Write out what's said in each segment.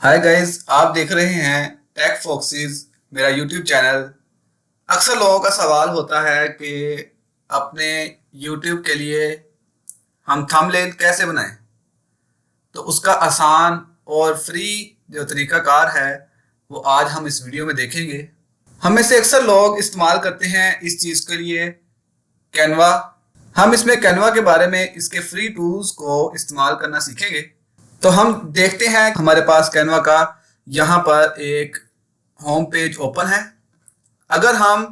Hi guys, आप देख रहे हैं टेक फॉक्सीज, मेरा यूट्यूब चैनल। अक्सर लोगों का सवाल होता है कि अपने यूट्यूब के लिए हम थंबनेल कैसे बनाएं। तो उसका आसान और फ्री जो तरीकाकार है वो आज हम इस वीडियो में देखेंगे। हम में से अक्सर लोग इस्तेमाल करते हैं इस चीज़ के लिए कैनवा। हम इसमें कैनवा के बारे में, इसके फ्री टूल्स को इस्तेमाल करना सीखेंगे। तो हम देखते हैं हमारे पास कैनवा का यहाँ पर एक होम पेज ओपन है। अगर हम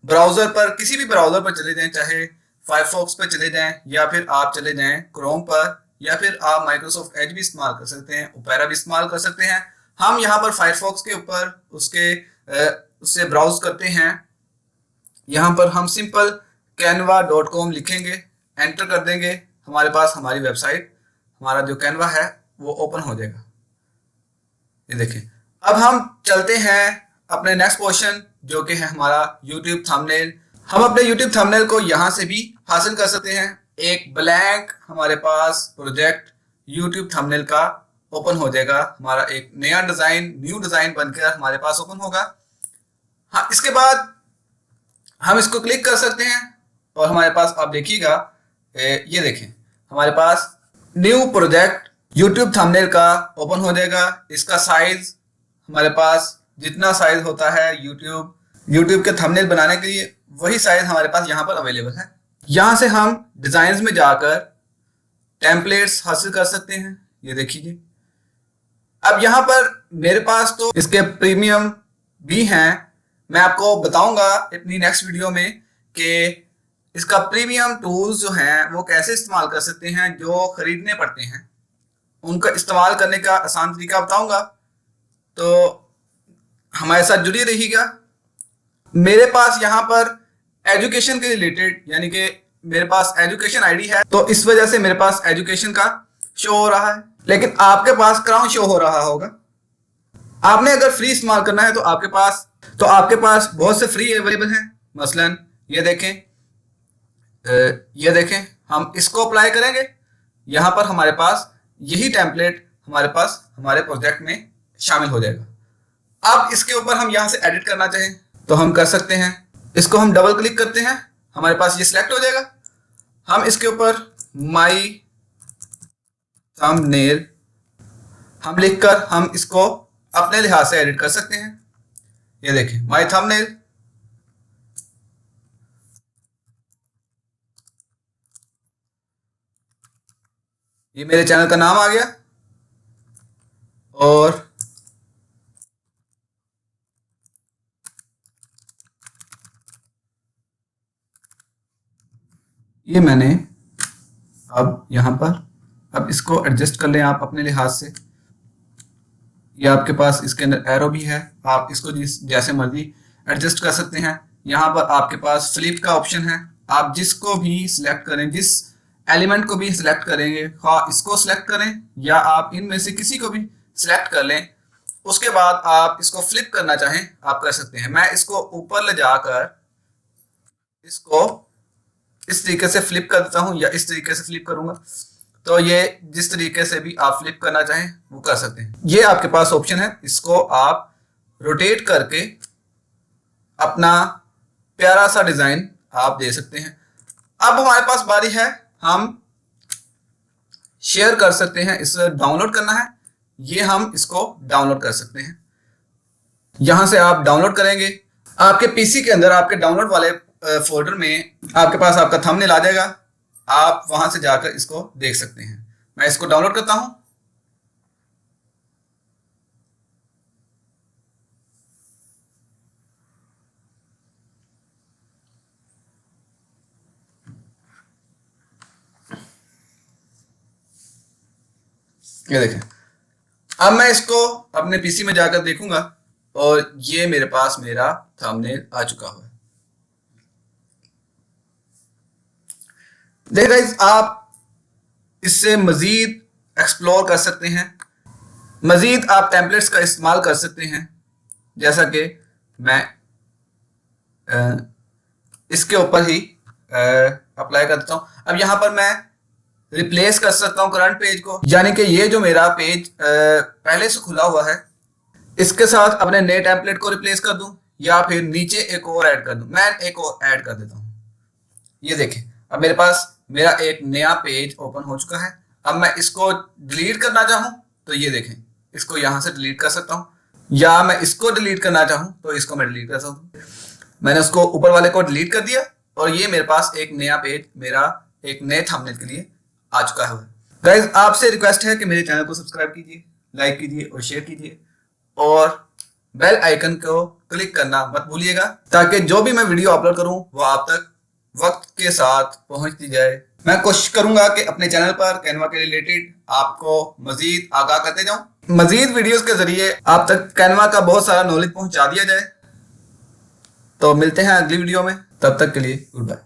ब्राउज़र पर, किसी भी ब्राउज़र पर चले जाएं, चाहे फायरफॉक्स पर चले जाएं या फिर आप चले जाएं क्रोम पर, या फिर आप माइक्रोसॉफ्ट एज भी इस्तेमाल कर सकते हैं, ओपेरा भी इस्तेमाल कर सकते हैं। हम यहाँ पर फायरफॉक्स के ऊपर उससे ब्राउज करते हैं। यहाँ पर हम सिंपल canva.com लिखेंगे, एंटर कर देंगे, हमारे पास हमारी वेबसाइट, हमारा जो कैनवा है वो ओपन हो जाएगा। ये देखें। अब हम चलते हैं अपने नेक्स्ट क्वेश्चन, जो कि है हमारा यूट्यूब थंबनेल। हम अपने यूट्यूब थंबनेल को यहाँ से भी हासिल कर सकते हैं। एक ब्लैंक हमारे पास प्रोजेक्ट यूट्यूब थंबनेल का ओपन हो जाएगा। हमारा एक नया डिजाइन, न्यू डिजाइन बनकर हमारे पास ओपन होगा। हाँ, इसके बाद हम इसको क्लिक कर सकते हैं और हमारे पास, आप देखिएगा, ये देखें, हमारे पास न्यू प्रोजेक्ट यूट्यूब थंबनेल का ओपन हो जाएगा। इसका साइज हमारे पास जितना साइज होता है यूट्यूब के थंबनेल बनाने के लिए, वही साइज हमारे पास यहाँ पर अवेलेबल है। यहाँ से हम डिजाइन्स में जाकर टेम्पलेट्स हासिल कर सकते हैं। ये देखिए, अब यहाँ पर मेरे पास तो इसके प्रीमियम भी हैं। मैं आपको बताऊंगा अपनी नेक्स्ट वीडियो में कि इसका प्रीमियम टूल्स जो हैं वो कैसे इस्तेमाल कर सकते हैं, जो खरीदने पड़ते हैं। उनका इस्तेमाल करने का आसान तरीका बताऊंगा, तो हमारे साथ जुड़ी रहिएगा। मेरे पास यहाँ पर एजुकेशन के रिलेटेड, यानी कि मेरे पास एजुकेशन आईडी है, तो इस वजह से मेरे पास एजुकेशन का शो हो रहा है, लेकिन आपके पास क्राउन शो हो रहा होगा। आपने अगर फ्री इस्तेमाल करना है तो आपके पास बहुत से फ्री अवेलेबल हैं। मसलन ये देखें, ये देखें, हम इसको अप्लाई करेंगे। यहाँ पर हमारे पास यही टेम्पलेट हमारे पास हमारे प्रोजेक्ट में शामिल हो जाएगा। अब इसके ऊपर हम यहाँ से एडिट करना चाहें तो हम कर सकते हैं। इसको हम डबल क्लिक करते हैं, हमारे पास ये सिलेक्ट हो जाएगा। हम इसके ऊपर माई थंबनेल हम लिखकर हम इसको अपने लिहाज से एडिट कर सकते हैं। ये देखें, माई थंबनेल। ये मेरे चैनल का नाम आ गया और ये मैंने अब यहाँ पर, अब इसको एडजस्ट कर लें आप अपने लिहाज से। ये आपके पास इसके अंदर एरो भी है, आप इसको जैसे मर्जी एडजस्ट कर सकते हैं। यहाँ पर आपके पास फ्लिप का ऑप्शन है, आप जिसको भी सिलेक्ट करें, जिस एलिमेंट को भी सिलेक्ट करेंगे, हाँ इसको सिलेक्ट करें या आप इनमें से किसी को भी सिलेक्ट कर लें। उसके बाद आप इसको फ्लिप करना चाहें आप कर सकते हैं। मैं इसको ऊपर ले जाकर इसको इस तरीके से फ्लिप कर देता हूं, या इस तरीके से फ्लिप करूंगा, तो ये जिस तरीके से भी आप फ्लिप करना चाहें वो कर सकते हैं। ये आपके पास ऑप्शन है, इसको आप रोटेट करके अपना प्यारा सा डिजाइन आप दे सकते हैं। अब हमारे पास बारी है, हम शेयर कर सकते हैं। इस डाउनलोड करना है, ये हम इसको डाउनलोड कर सकते हैं। यहां से आप डाउनलोड करेंगे, आपके पीसी के अंदर आपके डाउनलोड वाले फोल्डर में आपके पास आपका थंबनेल आ जाएगा। आप वहां से जाकर इसको देख सकते हैं। मैं इसको डाउनलोड करता हूं। ये देखें, अब मैं इसको अपने पीसी में जाकर देखूंगा और ये मेरे पास मेरा थंबनेल आ चुका है। देखिए गाइस, आप इससे मजीद एक्सप्लोर कर सकते हैं, मजीद आप टेम्पलेट्स का इस्तेमाल कर सकते हैं। जैसा कि मैं इसके ऊपर ही अप्लाई कर देता हूँ। अब यहाँ पर मैं रिप्लेस कर सकता हूँ करंट पेज को, यानी कि ये जो मेरा पेज पहले से खुला हुआ है इसके साथ अपने नए टेम्पलेट को रिप्लेस कर दूं, या फिर नीचे एक और ऐड कर दूं। मैं एक और ऐड कर देता हूँ। ये देखें, अब मेरे पास मेरा एक नया पेज ओपन हो चुका है। अब मैं इसको डिलीट करना चाहूँ तो ये देखें, इसको यहाँ से डिलीट कर सकता हूँ, या मैं इसको डिलीट करना चाहूँ तो इसको मैं डिलीट कर सकता हूँ। मैंने उसको ऊपर वाले को डिलीट कर दिया और ये मेरे पास एक नया पेज मेरा एक नए थंबनेल के लिए आ चुका है। गाइस, आपसे रिक्वेस्ट है कि मेरे चैनल को सब्सक्राइब कीजिए, लाइक कीजिए और शेयर कीजिए, और बेल आइकन को क्लिक करना मत भूलिएगा, ताकि जो भी मैं वीडियो अपलोड करूं वो आप तक वक्त के साथ पहुंचती जाए। मैं कोशिश करूंगा कि अपने चैनल पर कैनवा के रिलेटेड आपको मजीद आगाह करते जाऊं, मजीद वीडियोस के जरिए आप तक कैनवा का बहुत सारा नॉलेज पहुंचा दिया जाए। तो मिलते हैं अगली वीडियो में, तब तक के लिए गुड बाय।